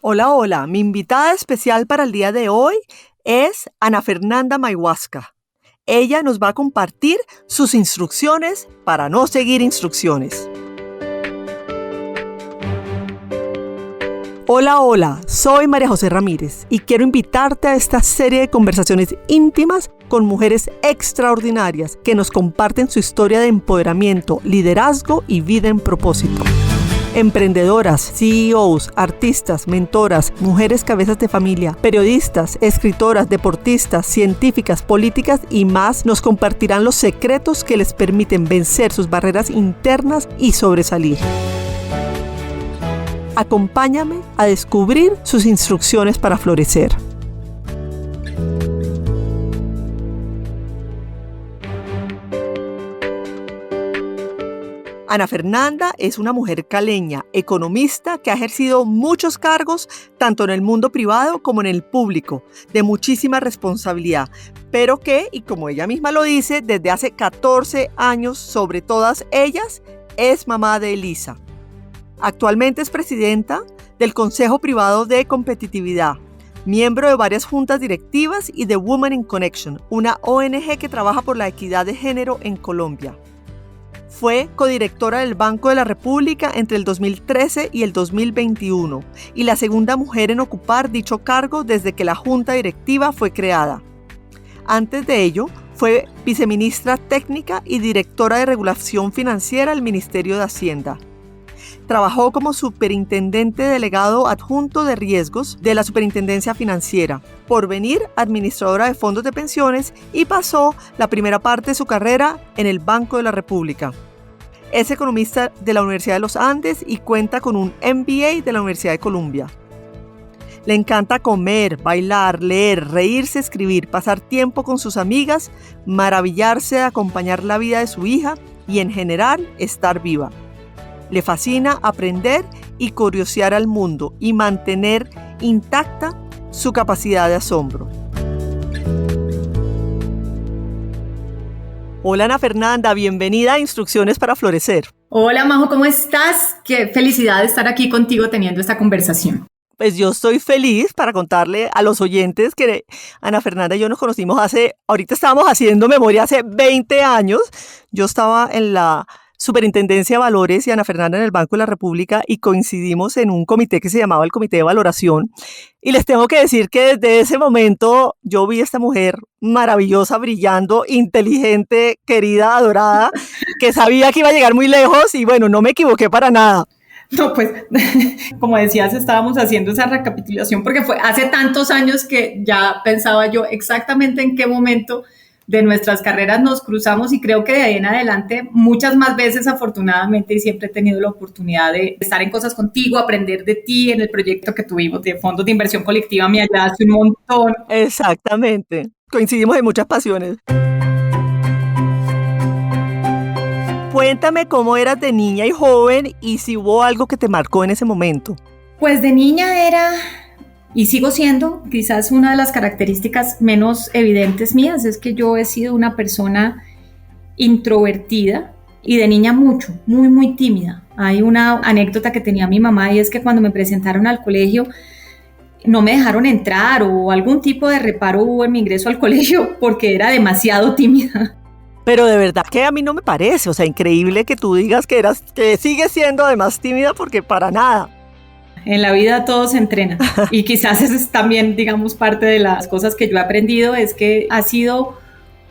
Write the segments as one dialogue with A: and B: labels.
A: Hola, hola. Mi invitada especial para el día de hoy es Ana Fernanda Mayhuasca. Ella nos va a compartir sus instrucciones para no seguir instrucciones. Hola, hola. Soy María José Ramírez y quiero invitarte a esta serie de conversaciones íntimas con mujeres extraordinarias que nos comparten su historia de empoderamiento, liderazgo y vida en propósito. Emprendedoras, CEOs, artistas, mentoras, mujeres cabezas de familia, periodistas, escritoras, deportistas, científicas, políticas y más nos compartirán los secretos que les permiten vencer sus barreras internas y sobresalir. Acompáñame a descubrir sus instrucciones para florecer. Ana Fernanda es una mujer caleña, economista que ha ejercido muchos cargos, tanto en el mundo privado como en el público, de muchísima responsabilidad, pero que, y como ella misma lo dice, desde hace 14 años, sobre todas ellas, es mamá de Elisa. Actualmente es presidenta del Consejo Privado de Competitividad, miembro de varias juntas directivas y de Women in Connection, una ONG que trabaja por la equidad de género en Colombia. Fue codirectora del Banco de la República entre el 2013 y el 2021 y la segunda mujer en ocupar dicho cargo desde que la junta directiva fue creada. Antes de ello, fue viceministra técnica y directora de regulación financiera del Ministerio de Hacienda. Trabajó como superintendente delegado adjunto de riesgos de la Superintendencia Financiera, Porvenir, administradora de fondos de pensiones, y pasó la primera parte de su carrera en el Banco de la República. Es economista de la Universidad de los Andes y cuenta con un MBA de la Universidad de Columbia. Le encanta comer, bailar, leer, reírse, escribir, pasar tiempo con sus amigas, maravillarse de acompañar la vida de su hija y, en general, estar viva. Le fascina aprender y curiosear al mundo y mantener intacta su capacidad de asombro. Hola Ana Fernanda, bienvenida a Instrucciones para Florecer.
B: Hola Majo, ¿cómo estás? Qué felicidad de estar aquí contigo teniendo esta conversación.
A: Pues yo estoy feliz para contarle a los oyentes que Ana Fernanda y yo nos conocimos ahorita estábamos haciendo memoria, hace 20 años. Yo estaba en la Superintendencia de Valores y Ana Fernanda en el Banco de la República y coincidimos en un comité que se llamaba el Comité de Valoración. Y les tengo que decir que desde ese momento yo vi a esta mujer maravillosa, brillando, inteligente, querida, adorada, que sabía que iba a llegar muy lejos y bueno, no me equivoqué para nada.
B: No, pues, como decías, estábamos haciendo esa recapitulación porque fue hace tantos años que ya pensaba yo exactamente en qué momento de nuestras carreras nos cruzamos y creo que de ahí en adelante muchas más veces afortunadamente y siempre he tenido la oportunidad de estar en cosas contigo, aprender de ti en el proyecto que tuvimos de fondos de inversión colectiva, me ayudaste un montón.
A: Exactamente, coincidimos en muchas pasiones. Cuéntame cómo eras de niña y joven y si hubo algo que te marcó en ese momento.
B: Pues de niña era, y sigo siendo, quizás una de las características menos evidentes mías es que yo he sido una persona introvertida y de niña muy tímida. Hay una anécdota que tenía mi mamá y es que cuando me presentaron al colegio no me dejaron entrar o algún tipo de reparo hubo en mi ingreso al colegio porque era demasiado tímida.
A: Pero de verdad que a mí no me parece, o sea, increíble que tú digas que sigues siendo además tímida porque para nada.
B: En la vida todo se entrena y quizás eso es también, digamos, parte de las cosas que yo he aprendido, es que ha sido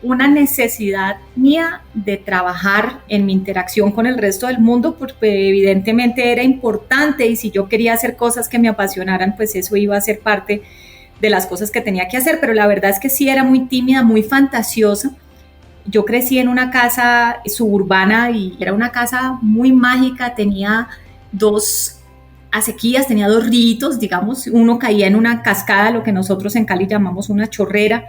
B: una necesidad mía de trabajar en mi interacción con el resto del mundo porque evidentemente era importante y si yo quería hacer cosas que me apasionaran, pues eso iba a ser parte de las cosas que tenía que hacer, pero la verdad es que sí era muy tímida, muy fantasiosa. Yo crecí en una casa suburbana y era una casa muy mágica, tenía dos acequias, tenía dos ríos, digamos, uno caía en una cascada, lo que nosotros en Cali llamamos una chorrera,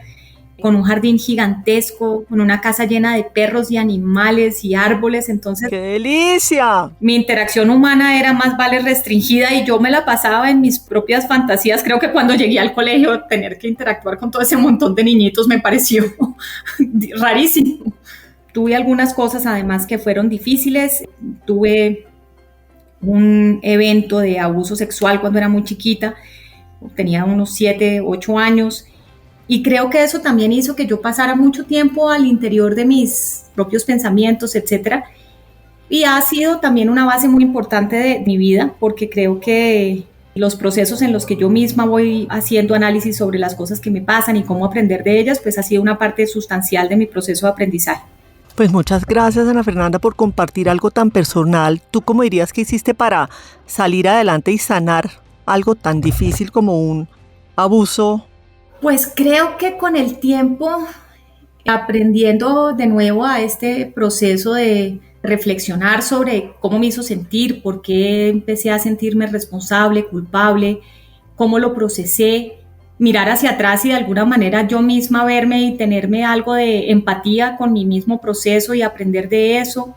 B: con un jardín gigantesco, con una casa llena de perros y animales y árboles, entonces...
A: ¡Qué delicia!
B: Mi interacción humana era más vale restringida y yo me la pasaba en mis propias fantasías. Creo que cuando llegué al colegio tener que interactuar con todo ese montón de niñitos me pareció rarísimo. Tuve algunas cosas además que fueron difíciles, tuve un evento de abuso sexual cuando era muy chiquita, tenía unos 7, 8 años, y creo que eso también hizo que yo pasara mucho tiempo al interior de mis propios pensamientos, etcétera, y ha sido también una base muy importante de mi vida, porque creo que los procesos en los que yo misma voy haciendo análisis sobre las cosas que me pasan y cómo aprender de ellas, pues ha sido una parte sustancial de mi proceso de aprendizaje.
A: Pues muchas gracias, Ana Fernanda, por compartir algo tan personal. ¿Tú cómo dirías que hiciste para salir adelante y sanar algo tan difícil como un abuso?
B: Pues creo que con el tiempo, aprendiendo de nuevo a este proceso de reflexionar sobre cómo me hizo sentir, por qué empecé a sentirme responsable, culpable, cómo lo procesé, mirar hacia atrás y de alguna manera yo misma verme y tenerme algo de empatía con mi mismo proceso y aprender de eso.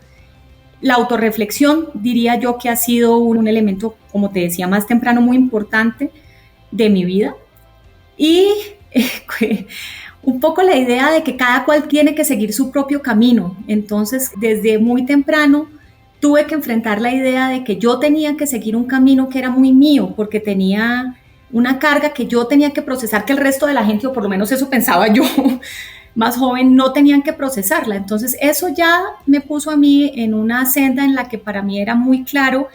B: La autorreflexión diría yo que ha sido un elemento, como te decía más temprano, muy importante de mi vida. Y un poco la idea de que cada cual tiene que seguir su propio camino. Entonces, desde muy temprano tuve que enfrentar la idea de que yo tenía que seguir un camino que era muy mío, porque tenía una carga que yo tenía que procesar, que el resto de la gente, o por lo menos eso pensaba yo, más joven, no tenían que procesarla. Entonces, eso ya me puso a mí en una senda en la que para mí era muy claro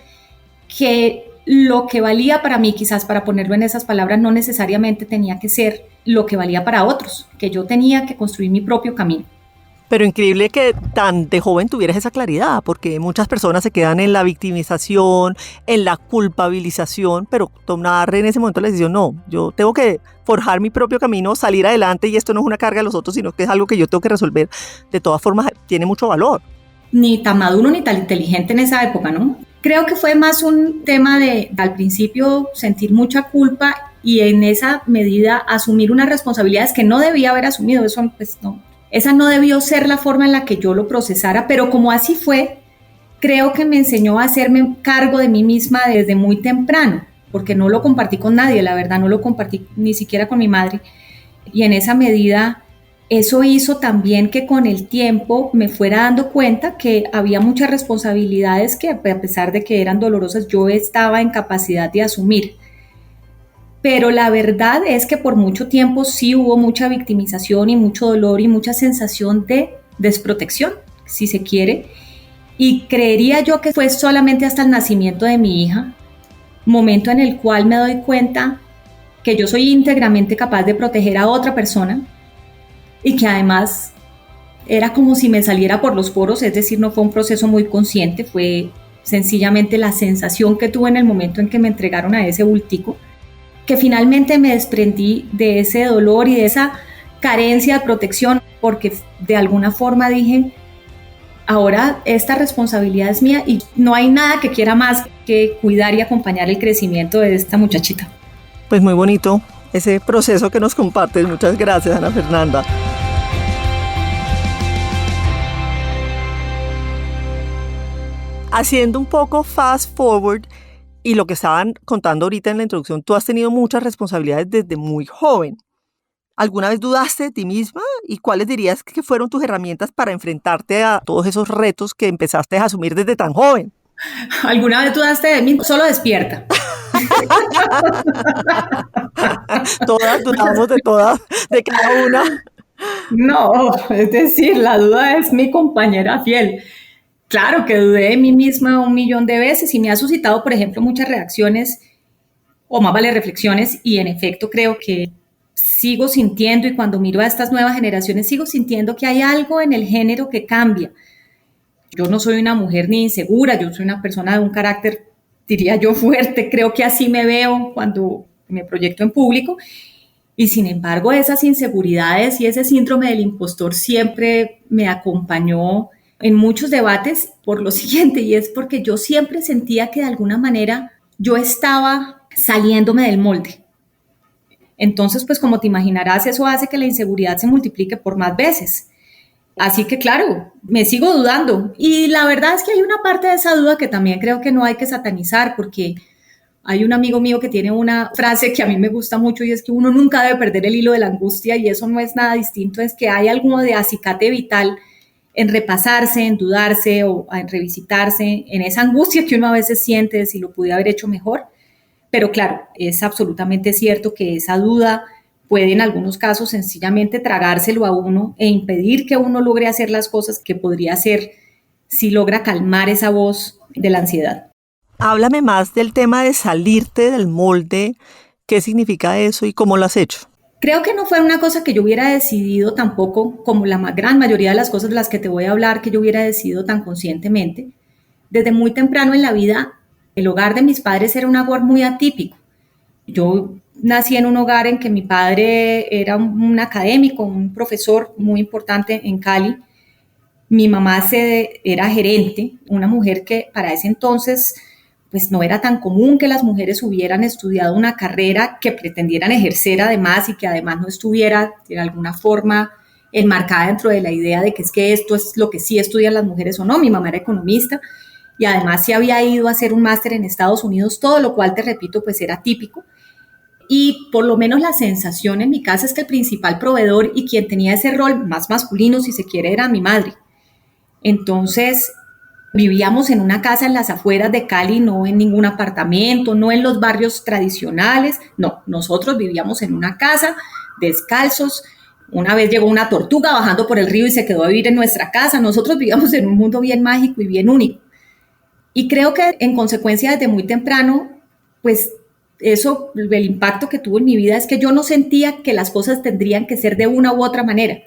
B: que lo que valía para mí, quizás para ponerlo en esas palabras, no necesariamente tenía que ser lo que valía para otros, que yo tenía que construir mi propio camino.
A: Pero increíble que tan de joven tuvieras esa claridad, porque muchas personas se quedan en la victimización, en la culpabilización, pero tomar en ese momento la decisión, no, yo tengo que forjar mi propio camino, salir adelante, y esto no es una carga de los otros, sino que es algo que yo tengo que resolver. De todas formas, tiene mucho valor.
B: Ni tan maduro ni tan inteligente en esa época, ¿no? Creo que fue más un tema de, al principio, sentir mucha culpa y en esa medida asumir unas responsabilidades que no debía haber asumido. Eso, pues, no. Esa no debió ser la forma en la que yo lo procesara, pero como así fue, creo que me enseñó a hacerme cargo de mí misma desde muy temprano, porque no lo compartí con nadie, la verdad, no lo compartí ni siquiera con mi madre. Y en esa medida, eso hizo también que con el tiempo me fuera dando cuenta que había muchas responsabilidades que, a pesar de que eran dolorosas, yo estaba en capacidad de asumir. Pero la verdad es que por mucho tiempo sí hubo mucha victimización y mucho dolor y mucha sensación de desprotección, si se quiere. Y creería yo que fue solamente hasta el nacimiento de mi hija, momento en el cual me doy cuenta que yo soy íntegramente capaz de proteger a otra persona y que además era como si me saliera por los poros, es decir, no fue un proceso muy consciente, fue sencillamente la sensación que tuve en el momento en que me entregaron a ese bultico, que finalmente me desprendí de ese dolor y de esa carencia de protección, porque de alguna forma dije, ahora esta responsabilidad es mía y no hay nada que quiera más que cuidar y acompañar el crecimiento de esta muchachita.
A: Pues muy bonito ese proceso que nos compartes. Muchas gracias, Ana Fernanda. Haciendo un poco fast forward y lo que estaban contando ahorita en la introducción, tú has tenido muchas responsabilidades desde muy joven. ¿Alguna vez dudaste de ti misma? ¿Y cuáles dirías que fueron tus herramientas para enfrentarte a todos esos retos que empezaste a asumir desde tan joven?
B: ¿Alguna vez dudaste de mí? Solo despierta.
A: Todas dudamos de cada una.
B: No, es decir, la duda es mi compañera fiel. Claro que dudé de mí misma 1.000.000 de veces y me ha suscitado, por ejemplo, muchas reacciones o más vale reflexiones, y en efecto creo que sigo sintiendo, y cuando miro a estas nuevas generaciones sigo sintiendo que hay algo en el género que cambia. Yo no soy una mujer ni insegura, yo soy una persona de un carácter, diría yo, fuerte, creo que así me veo cuando me proyecto en público, y sin embargo esas inseguridades y ese síndrome del impostor siempre me acompañó en muchos debates por lo siguiente, y es porque yo siempre sentía que de alguna manera yo estaba saliéndome del molde. Entonces, pues como te imaginarás, eso hace que la inseguridad se multiplique por más veces. Así que claro, me sigo dudando. Y la verdad es que hay una parte de esa duda que también creo que no hay que satanizar, porque hay un amigo mío que tiene una frase que a mí me gusta mucho y es que uno nunca debe perder el hilo de la angustia, y eso no es nada distinto, es que hay algo de acicate vital en repasarse, en dudarse o en revisitarse, en esa angustia que uno a veces siente de si lo pude haber hecho mejor. Pero claro, es absolutamente cierto que esa duda puede en algunos casos sencillamente tragárselo a uno e impedir que uno logre hacer las cosas que podría hacer si logra calmar esa voz de la ansiedad.
A: Háblame más del tema de salirte del molde. ¿Qué significa eso y cómo lo has hecho?
B: Creo que no fue una cosa que yo hubiera decidido tampoco, como la gran mayoría de las cosas de las que te voy a hablar, que yo hubiera decidido tan conscientemente. Desde muy temprano en la vida, el hogar de mis padres era un hogar muy atípico. Yo nací en un hogar en que mi padre era un académico, un profesor muy importante en Cali. Mi mamá era gerente, una mujer que para ese entonces pues no era tan común que las mujeres hubieran estudiado una carrera que pretendieran ejercer además y que además no estuviera de alguna forma enmarcada dentro de la idea de que es que esto es lo que sí estudian las mujeres o no. Mi mamá era economista y además se había ido a hacer un máster en Estados Unidos, todo lo cual, te repito, pues era típico. Y por lo menos la sensación en mi casa es que el principal proveedor y quien tenía ese rol más masculino, si se quiere, era mi madre. Entonces, vivíamos en una casa en las afueras de Cali, no en ningún apartamento, no en los barrios tradicionales, no, nosotros vivíamos en una casa descalzos. Una vez llegó una tortuga bajando por el río y se quedó a vivir en nuestra casa. Nosotros vivíamos en un mundo bien mágico y bien único. Y creo que en consecuencia desde muy temprano, pues eso, el impacto que tuvo en mi vida es que yo no sentía que las cosas tendrían que ser de una u otra manera.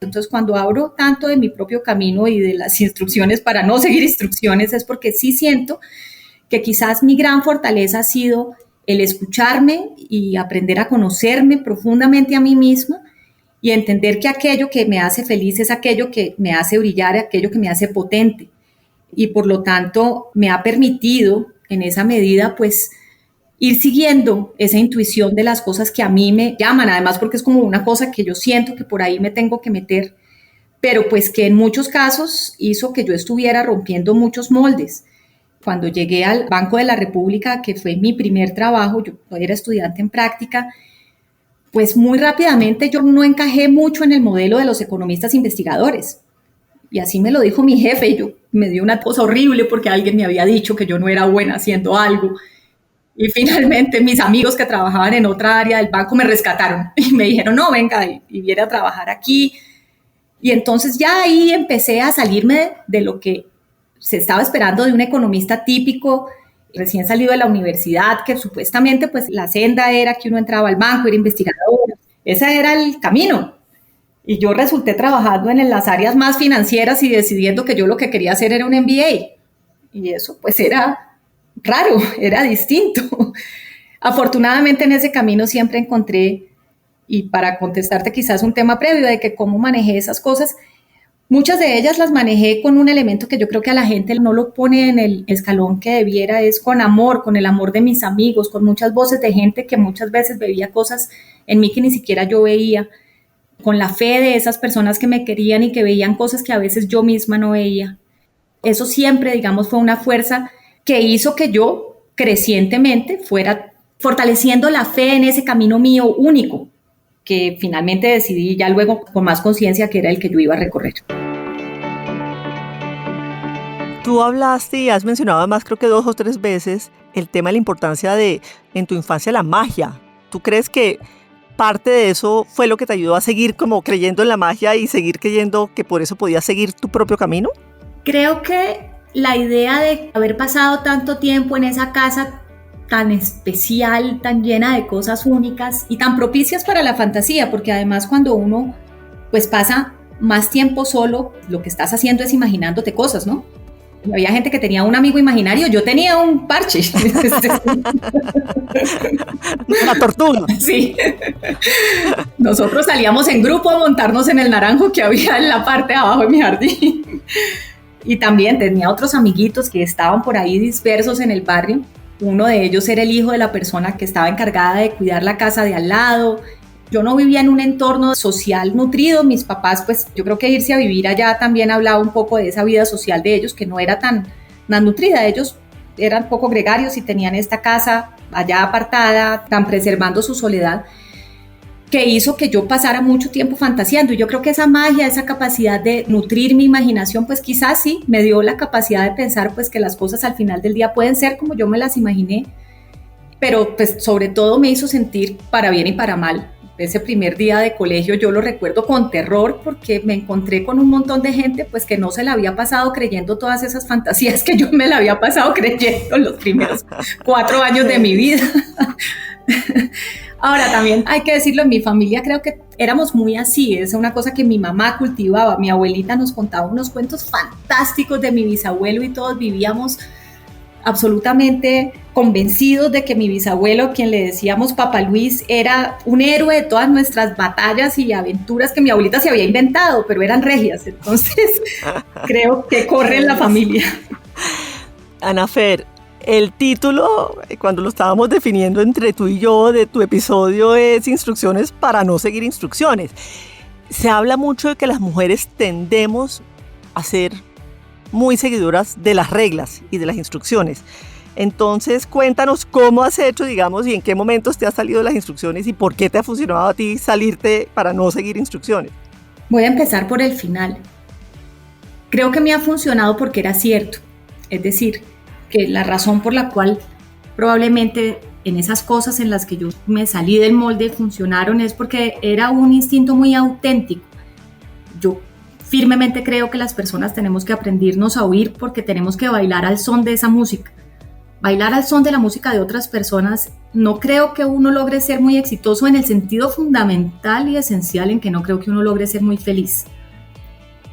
B: Entonces, cuando hablo tanto de mi propio camino y de las instrucciones para no seguir instrucciones, es porque sí siento que quizás mi gran fortaleza ha sido el escucharme y aprender a conocerme profundamente a mí misma y entender que aquello que me hace feliz es aquello que me hace brillar, aquello que me hace potente. Y por lo tanto, me ha permitido en esa medida, pues, ir siguiendo esa intuición de las cosas que a mí me llaman, además porque es como una cosa que yo siento que por ahí me tengo que meter, pero pues que en muchos casos hizo que yo estuviera rompiendo muchos moldes. Cuando llegué al Banco de la República, que fue mi primer trabajo, yo era estudiante en práctica, pues muy rápidamente yo no encajé mucho en el modelo de los economistas investigadores. Y así me lo dijo mi jefe, y yo me dio una cosa horrible porque alguien me había dicho que yo no era buena haciendo algo. Y finalmente mis amigos que trabajaban en otra área del banco me rescataron y me dijeron, no, venga y viene a trabajar aquí. Y entonces ya ahí empecé a salirme de lo que se estaba esperando de un economista típico, recién salido de la universidad, que supuestamente pues la senda era que uno entraba al banco, era investigador. Ese era el camino. Y yo resulté trabajando en las áreas más financieras y decidiendo que yo lo que quería hacer era un MBA. Y eso pues era raro, era distinto. Afortunadamente en ese camino siempre encontré, y para contestarte quizás un tema previo de que cómo manejé esas cosas, muchas de ellas las manejé con un elemento que yo creo que a la gente no lo pone en el escalón que debiera, es con amor, con el amor de mis amigos, con muchas voces de gente que muchas veces veía cosas en mí que ni siquiera yo veía, con la fe de esas personas que me querían y que veían cosas que a veces yo misma no veía. Eso siempre, digamos, fue una fuerza que hizo que yo crecientemente fuera fortaleciendo la fe en ese camino mío único, que finalmente decidí ya luego con más conciencia que era el que yo iba a recorrer.
A: Tú hablaste y has mencionado además creo que 2 o 3 veces el tema de la importancia de en tu infancia la magia. ¿Tú crees que parte de eso fue lo que te ayudó a seguir como creyendo en la magia y seguir creyendo que por eso podías seguir tu propio camino?
B: Creo que la idea de haber pasado tanto tiempo en esa casa tan especial, tan llena de cosas únicas y tan propicias para la fantasía, porque además cuando uno pues pasa más tiempo solo, lo que estás haciendo es imaginándote cosas, ¿no? Había gente que tenía un amigo imaginario, yo tenía un parche.
A: La tortuga.
B: Sí. Nosotros salíamos en grupo a montarnos en el naranjo que había en la parte de abajo de mi jardín. Y también tenía otros amiguitos que estaban por ahí dispersos en el barrio. Uno de ellos era el hijo de la persona que estaba encargada de cuidar la casa de al lado. Yo no vivía en un entorno social nutrido. Mis papás, pues yo creo que irse a vivir allá también hablaba un poco de esa vida social de ellos, que no era tan nutrida. Ellos eran poco gregarios y tenían esta casa allá apartada, tan preservando su soledad. que hizo que yo pasara mucho tiempo fantaseando. Y yo creo que esa magia, esa capacidad de nutrir mi imaginación, pues quizás sí me dio la capacidad de pensar pues que las cosas al final del día pueden ser como yo me las imaginé, pero pues sobre todo me hizo sentir para bien y para mal. Ese primer día de colegio yo lo recuerdo con terror porque me encontré con un montón de gente pues que no se la había pasado creyendo todas esas fantasías que yo me la había pasado creyendo los primeros 4 años de mi vida. Ahora también hay que decirlo, en mi familia creo que éramos muy así, es una cosa que mi mamá cultivaba, mi abuelita nos contaba unos cuentos fantásticos de mi bisabuelo y todos vivíamos absolutamente convencidos de que mi bisabuelo, quien le decíamos Papá Luis, era un héroe de todas nuestras batallas y aventuras que mi abuelita se había inventado, pero eran regias, entonces creo que corre en la familia.
A: Anafer, el título, cuando lo estábamos definiendo entre tú y yo, de tu episodio es Instrucciones para no seguir instrucciones. Se habla mucho de que las mujeres tendemos a ser muy seguidoras de las reglas y de las instrucciones. Entonces, cuéntanos cómo has hecho, digamos, y en qué momentos te has salido de las instrucciones y por qué te ha funcionado a ti salirte para no seguir instrucciones.
B: Voy a empezar por el final. Creo que me ha funcionado porque era cierto. Es decir, que la razón por la cual probablemente en esas cosas en las que yo me salí del molde funcionaron es porque era un instinto muy auténtico. Yo firmemente creo que las personas tenemos que aprendernos a oír porque tenemos que bailar al son de esa música. Bailar al son de la música de otras personas, no creo que uno logre ser muy exitoso en el sentido fundamental y esencial en que no creo que uno logre ser muy feliz.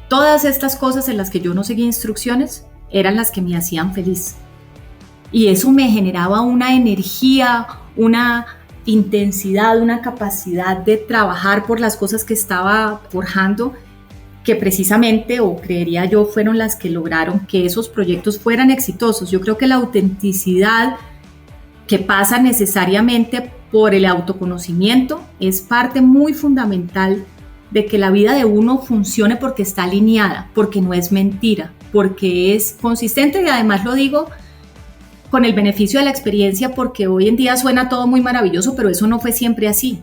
B: Todas estas cosas en las que yo no seguía instrucciones eran las que me hacían feliz. Y eso me generaba una energía, una intensidad, una capacidad de trabajar por las cosas que estaba forjando, que precisamente, o creería yo, fueron las que lograron que esos proyectos fueran exitosos. Yo creo que la autenticidad que pasa necesariamente por el autoconocimiento es parte muy fundamental de que la vida de uno funcione porque está alineada, porque no es mentira, porque es consistente y además lo digo con el beneficio de la experiencia porque hoy en día suena todo muy maravilloso, pero eso no fue siempre así.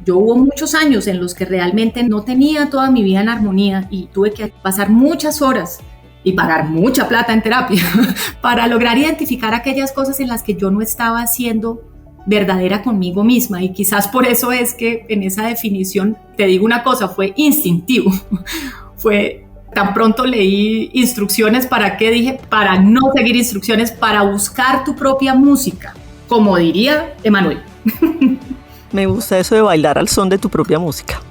B: Yo hubo muchos años en los que realmente no tenía toda mi vida en armonía y tuve que pasar muchas horas y pagar mucha plata en terapia para lograr identificar aquellas cosas en las que yo no estaba siendo verdadera conmigo misma y quizás por eso es que en esa definición, te digo una cosa, fue instintivo, fue tan pronto leí instrucciones para qué dije, para no seguir instrucciones, para buscar tu propia música, como diría Emanuel.
A: Me gusta eso de bailar al son de tu propia música.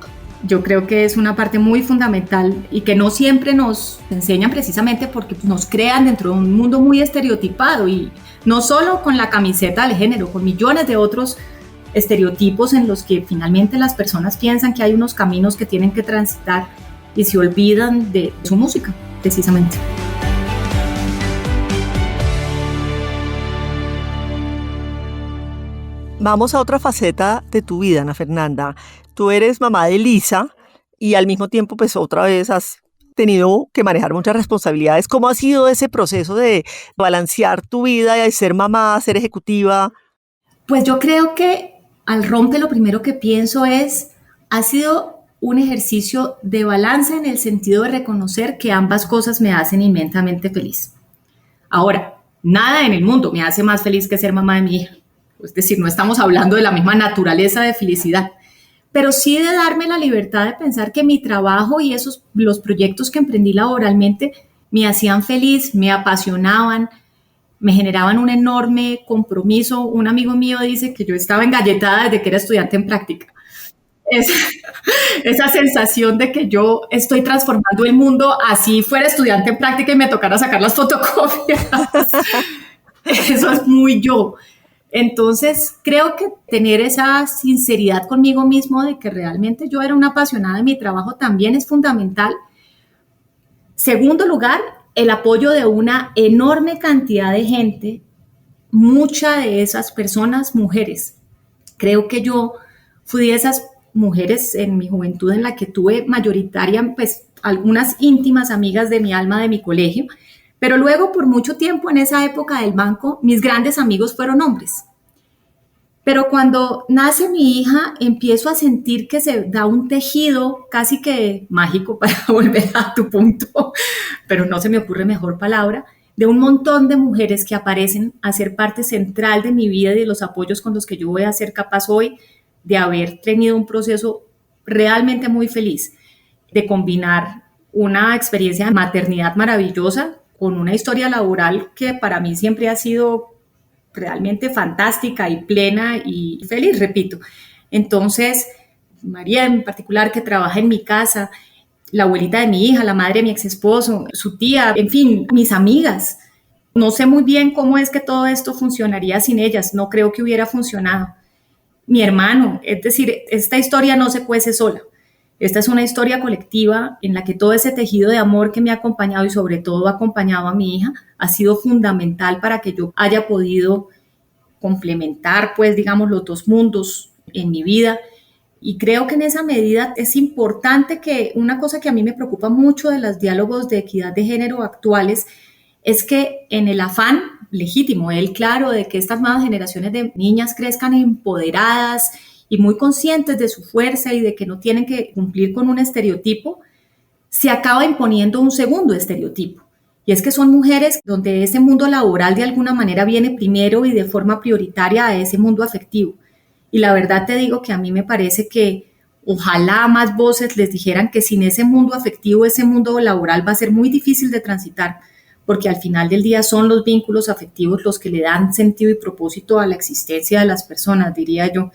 B: Yo creo que es una parte muy fundamental y que no siempre nos enseñan precisamente porque nos crean dentro de un mundo muy estereotipado y no solo con la camiseta del género, con millones de otros estereotipos en los que finalmente las personas piensan que hay unos caminos que tienen que transitar y se olvidan de su música, precisamente.
A: Vamos a otra faceta de tu vida, Ana Fernanda. Tú eres mamá de Lisa y al mismo tiempo, pues otra vez has tenido que manejar muchas responsabilidades. ¿Cómo ha sido ese proceso de balancear tu vida, de ser mamá, ser ejecutiva?
B: Pues yo creo que al rompe lo primero que pienso ha sido un ejercicio de balance en el sentido de reconocer que ambas cosas me hacen inmensamente feliz. Ahora, nada en el mundo me hace más feliz que ser mamá de mi hija. Es decir, no estamos hablando de la misma naturaleza de felicidad, pero sí de darme la libertad de pensar que mi trabajo y los proyectos que emprendí laboralmente me hacían feliz, me apasionaban, me generaban un enorme compromiso. Un amigo mío dice que yo estaba engalletada desde que era estudiante en práctica. Esa sensación de que yo estoy transformando el mundo, así fuera estudiante en práctica y me tocara sacar las fotocopias. Eso es muy yo. Entonces, creo que tener esa sinceridad conmigo mismo de que realmente yo era una apasionada de mi trabajo también es fundamental. Segundo lugar, el apoyo de una enorme cantidad de gente, muchas de esas personas mujeres. Creo que yo fui de esas mujeres en mi juventud en la que tuve mayoritaria, pues algunas íntimas amigas de mi alma de mi colegio, pero luego por mucho tiempo en esa época del banco, mis grandes amigos fueron hombres. Pero cuando nace mi hija, empiezo a sentir que se da un tejido casi que mágico, para volver a tu punto, pero no se me ocurre mejor palabra, de un montón de mujeres que aparecen a ser parte central de mi vida y de los apoyos con los que yo voy a ser capaz hoy de haber tenido un proceso realmente muy feliz, de combinar una experiencia de maternidad maravillosa con una historia laboral que para mí siempre ha sido realmente fantástica y plena y feliz, repito. Entonces, María en particular, que trabaja en mi casa, la abuelita de mi hija, la madre de mi ex esposo, su tía, en fin, mis amigas. No sé muy bien cómo es que todo esto funcionaría sin ellas, no creo que hubiera funcionado. Mi hermano, es decir, esta historia no se cuece sola. Esta es una historia colectiva en la que todo ese tejido de amor que me ha acompañado y sobre todo ha acompañado a mi hija ha sido fundamental para que yo haya podido complementar, pues, digamos, los dos mundos en mi vida. Y creo que en esa medida es importante que una cosa que a mí me preocupa mucho de los diálogos de equidad de género actuales es que en el afán legítimo, claro, de que estas nuevas generaciones de niñas crezcan empoderadas y muy conscientes de su fuerza y de que no tienen que cumplir con un estereotipo, se acaba imponiendo un segundo estereotipo. Y es que son mujeres donde ese mundo laboral de alguna manera viene primero y de forma prioritaria a ese mundo afectivo. Y la verdad te digo que a mí me parece que ojalá más voces les dijeran que sin ese mundo afectivo, ese mundo laboral va a ser muy difícil de transitar, porque al final del día son los vínculos afectivos los que le dan sentido y propósito a la existencia de las personas, diría yo.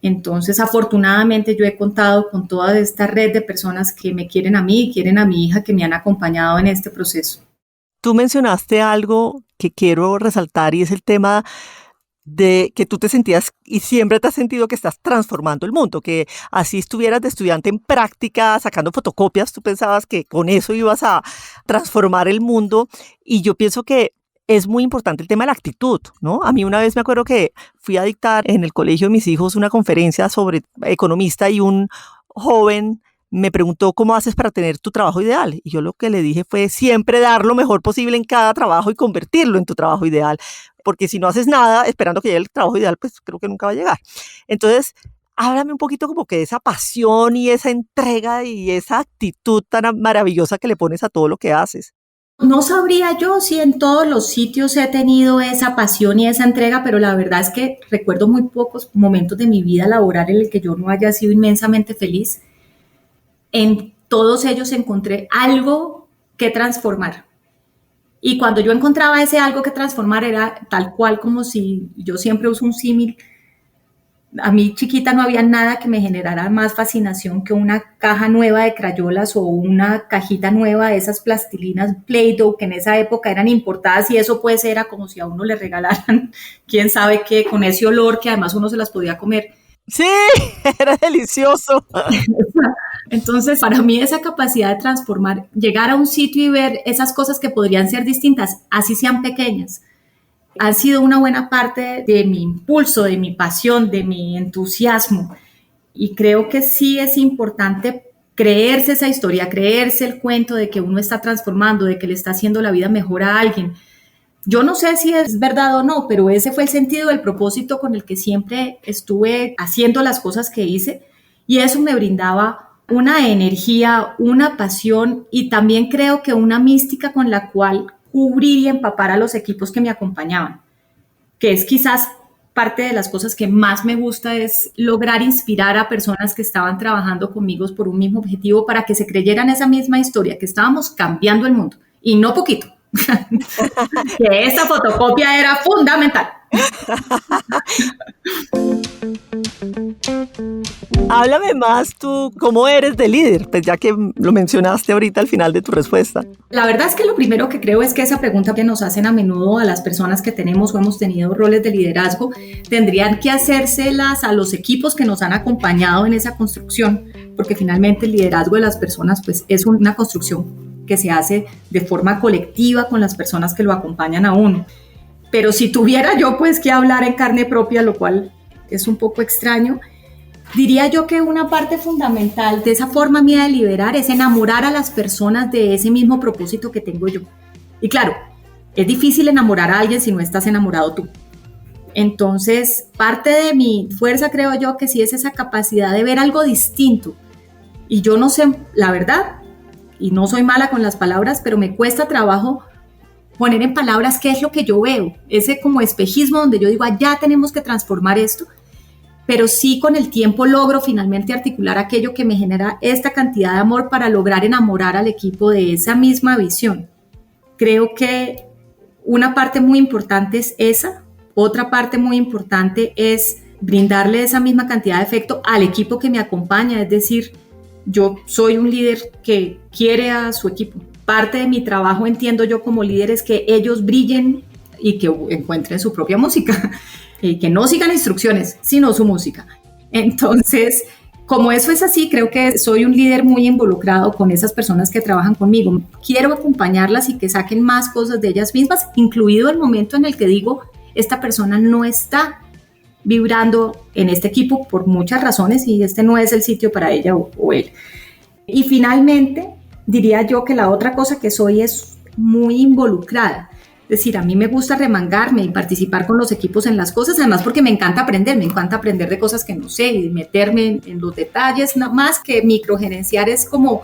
B: Entonces, afortunadamente, yo he contado con toda esta red de personas que me quieren a mí y quieren a mi hija, que me han acompañado en este proceso.
A: Tú mencionaste algo que quiero resaltar y es el tema de que tú te sentías y siempre te has sentido que estás transformando el mundo, que así estuvieras de estudiante en práctica, sacando fotocopias, tú pensabas que con eso ibas a transformar el mundo. Y yo pienso que es muy importante el tema de la actitud, ¿no? A mí una vez me acuerdo que fui a dictar en el colegio de mis hijos una conferencia sobre economista y un joven me preguntó cómo haces para tener tu trabajo ideal. Y yo lo que le dije fue siempre dar lo mejor posible en cada trabajo y convertirlo en tu trabajo ideal. Porque si no haces nada esperando que llegue el trabajo ideal, pues creo que nunca va a llegar. Entonces, háblame un poquito como que de esa pasión y esa entrega y esa actitud tan maravillosa que le pones a todo lo que haces.
B: No sabría yo si en todos los sitios he tenido esa pasión y esa entrega, pero la verdad es que recuerdo muy pocos momentos de mi vida laboral en el que yo no haya sido inmensamente feliz. En todos ellos encontré algo que transformar. Y cuando yo encontraba ese algo que transformar era tal cual como si yo siempre uso un símil. A mí chiquita no había nada que me generara más fascinación que una caja nueva de crayolas o una cajita nueva de esas plastilinas Play-Doh que en esa época eran importadas y eso pues era como si a uno le regalaran quién sabe qué, con ese olor que además uno se las podía comer.
A: Sí, era delicioso.
B: Entonces, para mí esa capacidad de transformar, llegar a un sitio y ver esas cosas que podrían ser distintas, así sean pequeñas, ha sido una buena parte de mi impulso, de mi pasión, de mi entusiasmo. Y creo que sí es importante creerse esa historia, creerse el cuento de que uno está transformando, de que le está haciendo la vida mejor a alguien. Yo no sé si es verdad o no, pero ese fue el sentido, el propósito con el que siempre estuve haciendo las cosas que hice y eso me brindaba una energía, una pasión y también creo que una mística con la cual cubrir y empapar a los equipos que me acompañaban, que es quizás parte de las cosas que más me gusta es lograr inspirar a personas que estaban trabajando conmigo por un mismo objetivo para que se creyeran esa misma historia, que estábamos cambiando el mundo y no poquito. Que esa fotocopia era fundamental.
A: Háblame más tú, ¿cómo eres de líder? Pues ya que lo mencionaste ahorita al final de tu respuesta.
B: La verdad es que lo primero que creo es que esa pregunta que nos hacen a menudo a las personas que tenemos o hemos tenido roles de liderazgo, tendrían que hacérselas a los equipos que nos han acompañado en esa construcción, porque finalmente el liderazgo de las personas pues, es una construcción que se hace de forma colectiva con las personas que lo acompañan a uno. Pero si tuviera yo pues que hablar en carne propia, lo cual es un poco extraño, diría yo que una parte fundamental de esa forma mía de liderar es enamorar a las personas de ese mismo propósito que tengo yo. Y claro, es difícil enamorar a alguien si no estás enamorado tú. Entonces, parte de mi fuerza creo yo que sí es esa capacidad de ver algo distinto. Y yo no sé, la verdad, y no soy mala con las palabras, pero me cuesta trabajo poner en palabras qué es lo que yo veo, ese como espejismo donde yo digo, ya tenemos que transformar esto, pero sí con el tiempo logro finalmente articular aquello que me genera esta cantidad de amor para lograr enamorar al equipo de esa misma visión. Creo que una parte muy importante es esa, otra parte muy importante es brindarle esa misma cantidad de afecto al equipo que me acompaña, es decir, yo soy un líder que quiere a su equipo. Parte de mi trabajo, entiendo yo como líder, es que ellos brillen y que encuentren su propia música y que no sigan instrucciones, sino su música. Entonces, como eso es así, creo que soy un líder muy involucrado con esas personas que trabajan conmigo. Quiero acompañarlas y que saquen más cosas de ellas mismas, incluido el momento en el que digo, esta persona no está vibrando en este equipo por muchas razones y este no es el sitio para ella o él. Y finalmente, diría yo que la otra cosa que soy es muy involucrada. Es decir, a mí me gusta remangarme y participar con los equipos en las cosas, además porque me encanta aprender de cosas que no sé y meterme en los detalles, nada más que microgerenciar es como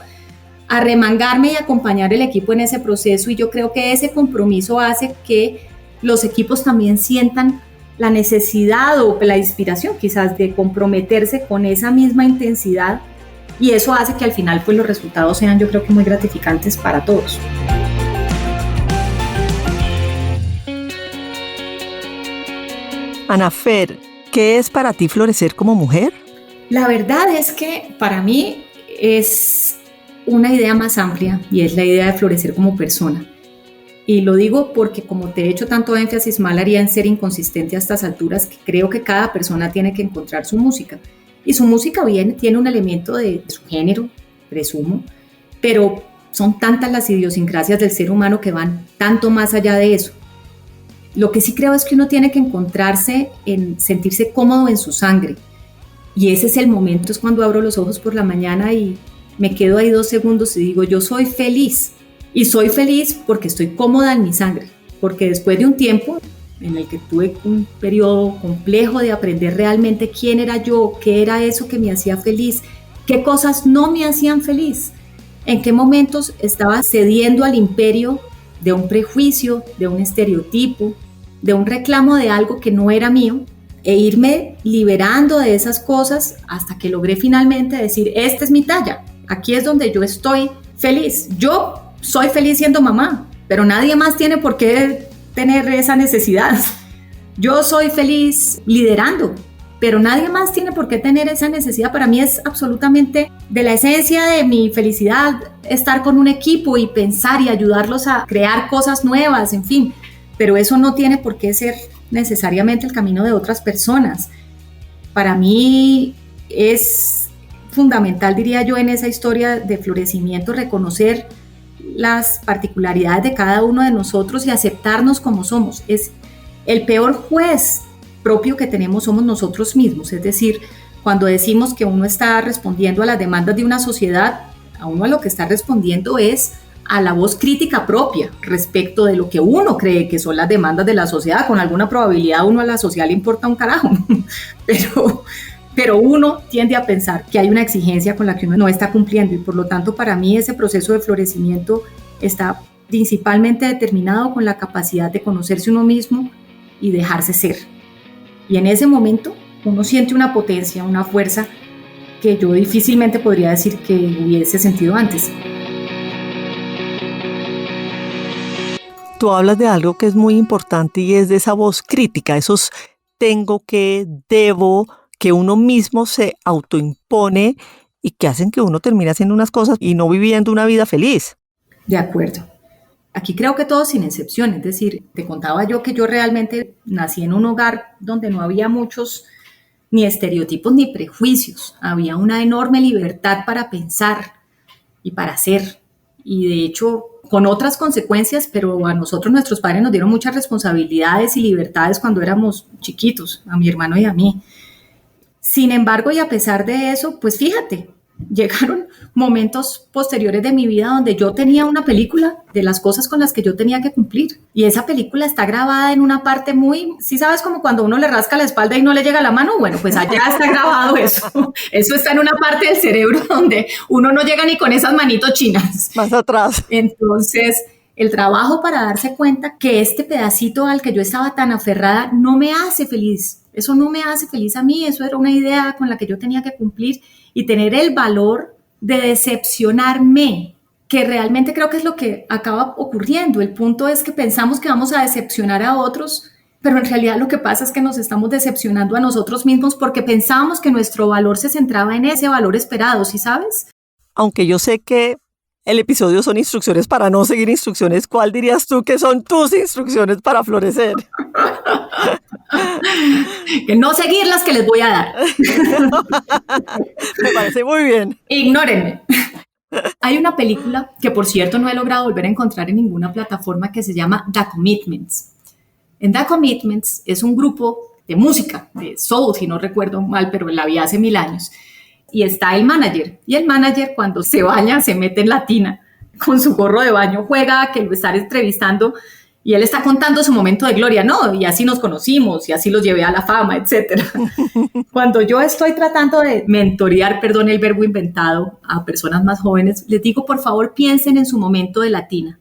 B: arremangarme y acompañar el equipo en ese proceso, y yo creo que ese compromiso hace que los equipos también sientan la necesidad o la inspiración quizás de comprometerse con esa misma intensidad, y eso hace que al final pues los resultados sean, yo creo que muy gratificantes para todos.
A: Anafer, ¿qué es para ti florecer como mujer?
B: La verdad es que para mí es una idea más amplia y es la idea de florecer como persona. Y lo digo porque, como te he hecho tanto énfasis, mal haría en ser inconsistente a estas alturas, que creo que cada persona tiene que encontrar su música. Y su música tiene un elemento de su género, presumo, pero son tantas las idiosincrasias del ser humano que van tanto más allá de eso. Lo que sí creo es que uno tiene que encontrarse en sentirse cómodo en su sangre. Y ese es el momento, es cuando abro los ojos por la mañana y me quedo ahí 2 segundos y digo, yo soy feliz. Y soy feliz porque estoy cómoda en mi sangre. Porque después de un tiempo en el que tuve un periodo complejo de aprender realmente quién era yo, qué era eso que me hacía feliz, qué cosas no me hacían feliz, en qué momentos estaba cediendo al imperio de un prejuicio, de un estereotipo, de un reclamo de algo que no era mío, e irme liberando de esas cosas hasta que logré finalmente decir, esta es mi talla, aquí es donde yo estoy feliz. Yo soy feliz siendo mamá, pero nadie más tiene por qué tener esa necesidad. Yo soy feliz liderando, pero nadie más tiene por qué tener esa necesidad. Para mí es absolutamente de la esencia de mi felicidad estar con un equipo y pensar y ayudarlos a crear cosas nuevas, en fin, pero eso no tiene por qué ser necesariamente el camino de otras personas. Para mí es fundamental, diría yo, en esa historia de florecimiento, reconocer las particularidades de cada uno de nosotros y aceptarnos como somos. Es el peor juez propio que tenemos somos nosotros mismos, es decir, cuando decimos que uno está respondiendo a las demandas de una sociedad, a uno a lo que está respondiendo es a la voz crítica propia respecto de lo que uno cree que son las demandas de la sociedad. Con alguna probabilidad uno a la sociedad le importa un carajo, pero uno tiende a pensar que hay una exigencia con la que uno no está cumpliendo, y por lo tanto para mí ese proceso de florecimiento está principalmente determinado con la capacidad de conocerse uno mismo y dejarse ser. Y en ese momento uno siente una potencia, una fuerza que yo difícilmente podría decir que hubiese sentido antes.
A: Tú hablas de algo que es muy importante y es de esa voz crítica, esos tengo que, debo, que uno mismo se autoimpone y que hacen que uno termine haciendo unas cosas y no viviendo una vida feliz.
B: De acuerdo. Aquí creo que todos sin excepción, es decir, te contaba yo que yo realmente nací en un hogar donde no había muchos ni estereotipos ni prejuicios, había una enorme libertad para pensar y para hacer, y de hecho con otras consecuencias, pero a nosotros nuestros padres nos dieron muchas responsabilidades y libertades cuando éramos chiquitos, a mi hermano y a mí. Sin embargo, y a pesar de eso, pues fíjate, llegaron momentos posteriores de mi vida donde yo tenía una película de las cosas con las que yo tenía que cumplir. Y esa película está grabada en una parte muy, ¿sí sabes? Como cuando uno le rasca la espalda y no le llega la mano. Bueno, pues allá está grabado eso. Eso está en una parte del cerebro donde uno no llega ni con esas manitos chinas.
A: Más atrás.
B: Entonces, el trabajo para darse cuenta que este pedacito al que yo estaba tan aferrada no me hace feliz. Eso no me hace feliz a mí. Eso era una idea con la que yo tenía que cumplir. Y tener el valor de decepcionarme, que realmente creo que es lo que acaba ocurriendo. El punto es que pensamos que vamos a decepcionar a otros, pero en realidad lo que pasa es que nos estamos decepcionando a nosotros mismos porque pensábamos que nuestro valor se centraba en ese valor esperado, ¿sí sabes?
A: Aunque yo sé que el episodio son instrucciones para no seguir instrucciones, ¿cuál dirías tú que son tus instrucciones para florecer?
B: Que no seguir las que les voy a dar.
A: Me parece muy bien.
B: Ignórenme. Hay una película que, por cierto, no he logrado volver a encontrar en ninguna plataforma que se llama The Commitments. En The Commitments es un grupo de música, de soul, si no recuerdo mal, pero la vi hace 1000 años. Y está el manager. Y el manager, cuando se baña, se mete en la tina con su gorro de baño, juega a que lo están entrevistando y él está contando su momento de gloria, ¿no? Y así nos conocimos y así los llevé a la fama, etc. Cuando yo estoy tratando de mentorear, perdón el verbo inventado, a personas más jóvenes, les digo, por favor, piensen en su momento de la tina.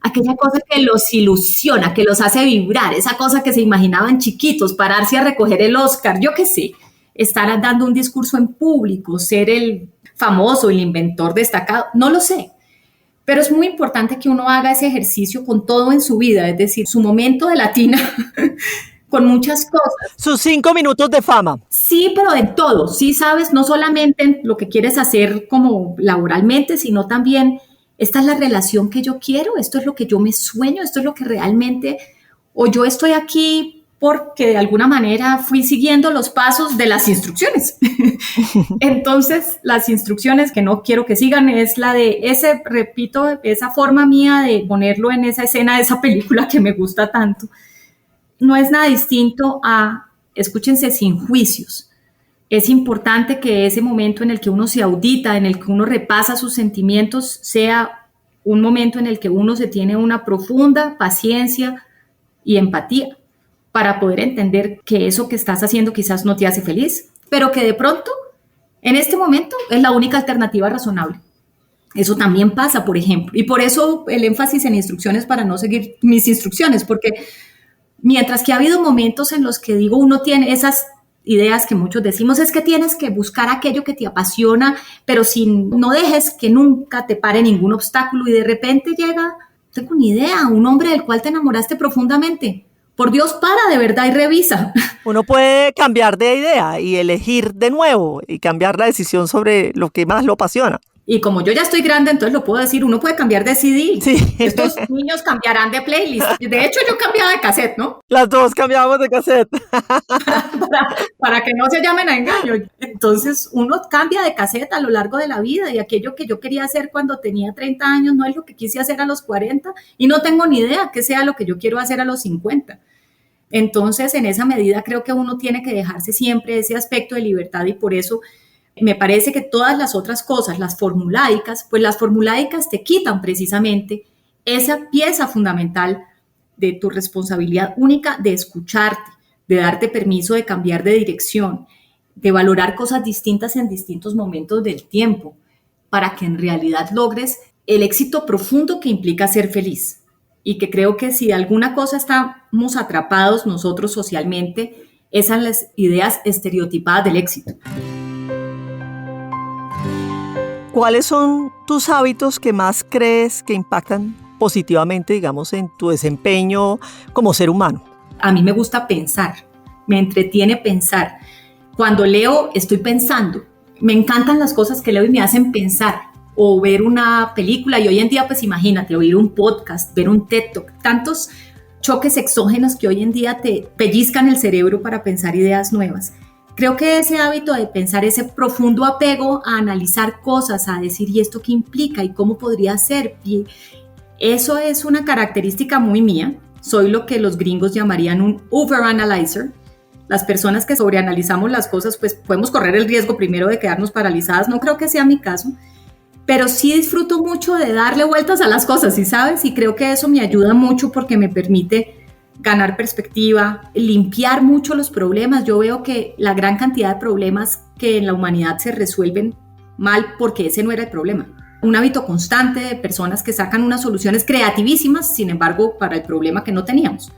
B: Aquella cosa que los ilusiona, que los hace vibrar, esa cosa que se imaginaban chiquitos, pararse a recoger el Oscar, yo qué sé. Estar dando un discurso en público, ser el famoso, el inventor destacado, no lo sé. Pero es muy importante que uno haga ese ejercicio con todo en su vida, es decir, su momento de latina, con muchas cosas.
A: Sus 5 minutos de fama.
B: Sí, pero en todo, sí sabes, no solamente en lo que quieres hacer como laboralmente, sino también, esta es la relación que yo quiero, esto es lo que yo me sueño, esto es lo que realmente, o yo estoy aquí porque de alguna manera fui siguiendo los pasos de las instrucciones. Entonces, las instrucciones que no quiero que sigan es la de repito, esa forma mía de ponerlo en esa escena de esa película que me gusta tanto. No es nada distinto a, escúchense, sin juicios. Es importante que ese momento en el que uno se audita, en el que uno repasa sus sentimientos, sea un momento en el que uno se tiene una profunda paciencia y empatía, para poder entender que eso que estás haciendo quizás no te hace feliz, pero que de pronto, en este momento, es la única alternativa razonable. Eso también pasa, por ejemplo, y por eso el énfasis en instrucciones para no seguir mis instrucciones, porque mientras que ha habido momentos en los que digo, uno tiene esas ideas que muchos decimos, es que tienes que buscar aquello que te apasiona, pero no dejes que nunca te pare ningún obstáculo y de repente llega, tengo una idea, un hombre del cual te enamoraste profundamente. Por Dios, para de verdad y revisa.
A: Uno puede cambiar de idea y elegir de nuevo y cambiar la decisión sobre lo que más lo apasiona.
B: Y como yo ya estoy grande, entonces lo puedo decir, uno puede cambiar de CD.
A: Sí.
B: Estos niños cambiarán de playlist. De hecho, yo cambiaba de cassette, ¿no?
A: Las dos cambiamos de cassette.
B: para que no se llamen a engaño. Entonces, uno cambia de cassette a lo largo de la vida y aquello que yo quería hacer cuando tenía 30 años no es lo que quise hacer a los 40 y no tengo ni idea qué sea lo que yo quiero hacer a los 50. Entonces, en esa medida creo que uno tiene que dejarse siempre ese aspecto de libertad y por eso me parece que todas las otras cosas, las formulaicas, pues las formulaicas te quitan precisamente esa pieza fundamental de tu responsabilidad única de escucharte, de darte permiso de cambiar de dirección, de valorar cosas distintas en distintos momentos del tiempo, para que en realidad logres el éxito profundo que implica ser feliz. Y que creo que si de alguna cosa estamos atrapados nosotros socialmente, esas son las ideas estereotipadas del éxito.
A: ¿Cuáles son tus hábitos que más crees que impactan positivamente, digamos, en tu desempeño como ser humano?
B: A mí me gusta pensar, me entretiene pensar. Cuando leo, estoy pensando. Me encantan las cosas que leo y me hacen pensar. O ver una película, y hoy en día, pues imagínate, oír un podcast, ver un TED Talk, tantos choques exógenos que hoy en día te pellizcan el cerebro para pensar ideas nuevas. Creo que ese hábito de pensar, ese profundo apego a analizar cosas, a decir, ¿y esto qué implica? ¿Y cómo podría ser? Y eso es una característica muy mía. Soy lo que los gringos llamarían un overanalyzer. Las personas que sobreanalizamos las cosas, pues podemos correr el riesgo primero de quedarnos paralizadas. No creo que sea mi caso, pero sí disfruto mucho de darle vueltas a las cosas, ¿sí sabes? Y creo que eso me ayuda mucho porque me permite ganar perspectiva, limpiar mucho los problemas. Yo veo que la gran cantidad de problemas que en la humanidad se resuelven mal porque ese no era el problema. Un hábito constante de personas que sacan unas soluciones creativísimas, sin embargo, para el problema que no teníamos.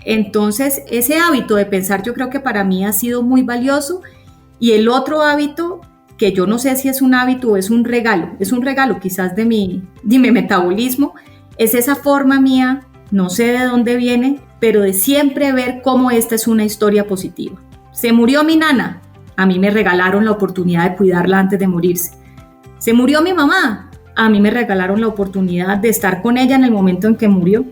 B: Entonces, ese hábito de pensar yo creo que para mí ha sido muy valioso. Y el otro hábito, que yo no sé si es un hábito o es un regalo quizás de mi metabolismo, es esa forma mía, no sé de dónde viene, pero de siempre ver cómo esta es una historia positiva. Se murió mi nana, a mí me regalaron la oportunidad de cuidarla antes de morirse. Se murió mi mamá, a mí me regalaron la oportunidad de estar con ella en el momento en que murió.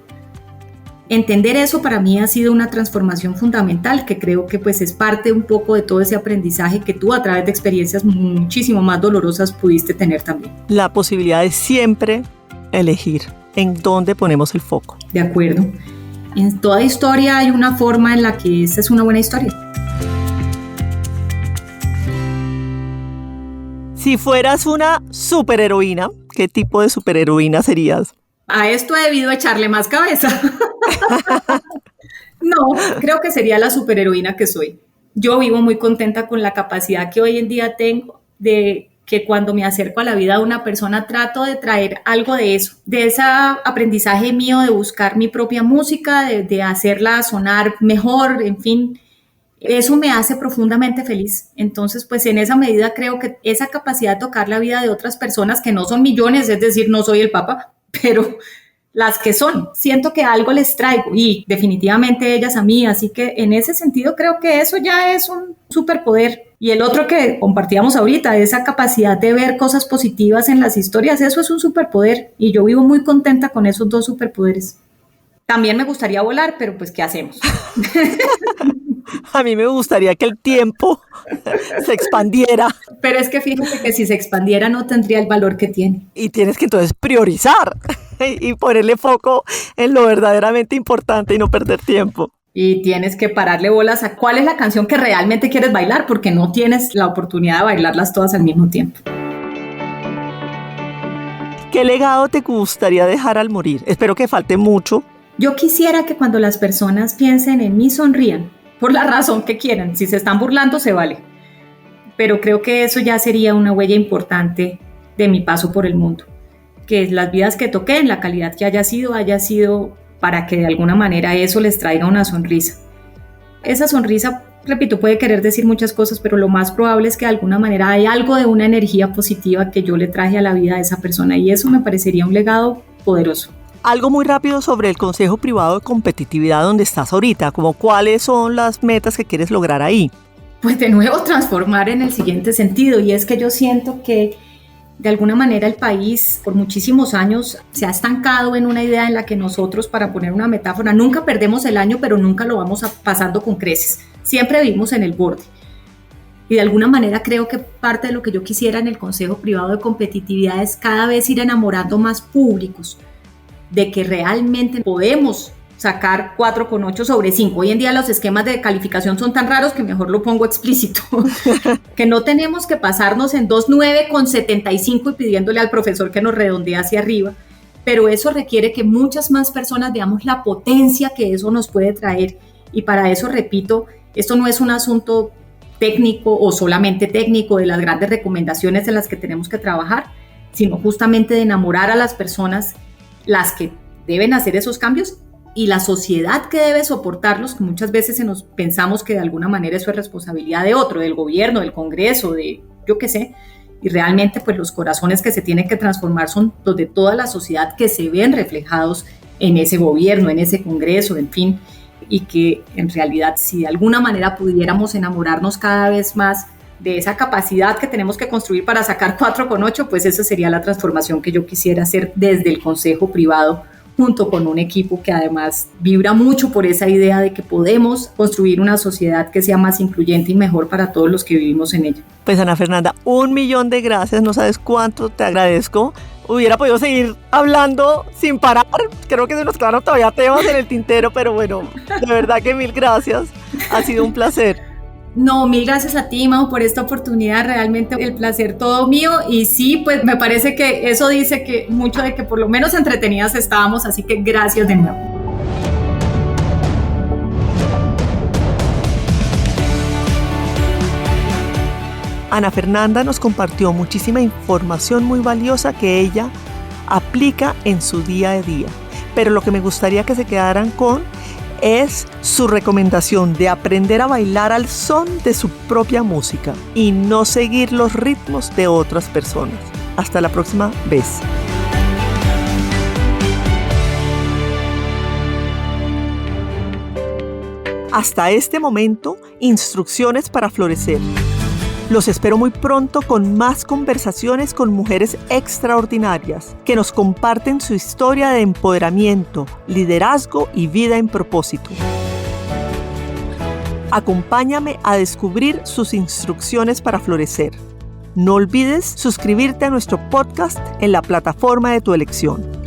B: Entender eso para mí ha sido una transformación fundamental, que creo que pues es parte un poco de todo ese aprendizaje que tú a través de experiencias muchísimo más dolorosas pudiste tener también.
A: La posibilidad de siempre elegir en dónde ponemos el foco.
B: De acuerdo. En toda historia hay una forma en la que esta es una buena historia.
A: Si fueras una superheroína, ¿qué tipo de superheroína serías?
B: A esto he debido echarle más cabeza. No, creo que sería la superheroína que soy. Yo vivo muy contenta con la capacidad que hoy en día tengo de que cuando me acerco a la vida de una persona trato de traer algo de eso, de ese aprendizaje mío de buscar mi propia música, de hacerla sonar mejor, en fin. Eso me hace profundamente feliz. Entonces, pues en esa medida creo que esa capacidad de tocar la vida de otras personas que no son millones, es decir, no soy el Papa, pero las que son, siento que algo les traigo y definitivamente ellas a mí, así que en ese sentido creo que eso ya es un superpoder. Y el otro que compartíamos ahorita, esa capacidad de ver cosas positivas en las historias, eso es un superpoder y yo vivo muy contenta con esos dos superpoderes. También me gustaría volar, pero pues ¿qué hacemos?
A: A mí me gustaría que el tiempo se expandiera.
B: Pero es que fíjate que si se expandiera no tendría el valor que tiene.
A: Y tienes que entonces priorizar y ponerle foco en lo verdaderamente importante y no perder tiempo.
B: Y tienes que pararle bolas a cuál es la canción que realmente quieres bailar, porque no tienes la oportunidad de bailarlas todas al mismo tiempo.
A: ¿Qué legado te gustaría dejar al morir? Espero que falte mucho.
B: Yo quisiera que cuando las personas piensen en mí sonrían, por la razón que quieran. Si se están burlando, se vale. Pero creo que eso ya sería una huella importante de mi paso por el mundo. Que las vidas que toqué, en la calidad que haya sido para que de alguna manera eso les traiga una sonrisa. Esa sonrisa, repito, puede querer decir muchas cosas, pero lo más probable es que de alguna manera hay algo de una energía positiva que yo le traje a la vida de esa persona y eso me parecería un legado poderoso.
A: Algo muy rápido sobre el Consejo Privado de Competitividad donde estás ahorita, como cuáles son las metas que quieres lograr ahí.
B: Pues de nuevo transformar en el siguiente sentido, y es que yo siento que de alguna manera el país por muchísimos años se ha estancado en una idea en la que nosotros, para poner una metáfora, nunca perdemos el año, pero nunca lo vamos pasando con creces. Siempre vivimos en el borde. Y de alguna manera creo que parte de lo que yo quisiera en el Consejo Privado de Competitividad es cada vez ir enamorando más públicos de que realmente podemos sacar 4,8 sobre 5. Hoy en día los esquemas de calificación son tan raros que mejor lo pongo explícito. Que no tenemos que pasarnos en 2,9 con 75 y pidiéndole al profesor que nos redondee hacia arriba. Pero eso requiere que muchas más personas veamos la potencia que eso nos puede traer. Y para eso, repito, esto no es un asunto técnico o solamente técnico de las grandes recomendaciones en las que tenemos que trabajar, sino justamente de enamorar a las personas, las que deben hacer esos cambios y la sociedad que debe soportarlos, que muchas veces pensamos que de alguna manera eso es responsabilidad de otro, del gobierno, del Congreso, de yo qué sé, y realmente pues los corazones que se tienen que transformar son los de toda la sociedad que se ven reflejados en ese gobierno, en ese Congreso, en fin, y que en realidad si de alguna manera pudiéramos enamorarnos cada vez más de esa capacidad que tenemos que construir para sacar 4,8, pues esa sería la transformación que yo quisiera hacer desde el Consejo Privado, junto con un equipo que además vibra mucho por esa idea de que podemos construir una sociedad que sea más incluyente y mejor para todos los que vivimos en ella.
A: Pues Ana Fernanda, 1.000.000 de gracias, no sabes cuánto te agradezco. Hubiera podido seguir hablando sin parar, creo que se nos quedaron todavía temas en el tintero, pero bueno, de verdad que 1.000 gracias. Ha sido un placer.
B: No, mil gracias a ti, Mau, por esta oportunidad, realmente el placer todo mío, y sí, pues me parece que eso dice que mucho de que por lo menos entretenidas estábamos, así que gracias de nuevo.
A: Ana Fernanda nos compartió muchísima información muy valiosa que ella aplica en su día a día, pero lo que me gustaría que se quedaran con es su recomendación de aprender a bailar al son de su propia música y no seguir los ritmos de otras personas. Hasta la próxima vez. Hasta este momento, instrucciones para florecer. Los espero muy pronto con más conversaciones con mujeres extraordinarias que nos comparten su historia de empoderamiento, liderazgo y vida en propósito. Acompáñame a descubrir sus instrucciones para florecer. No olvides suscribirte a nuestro podcast en la plataforma de tu elección.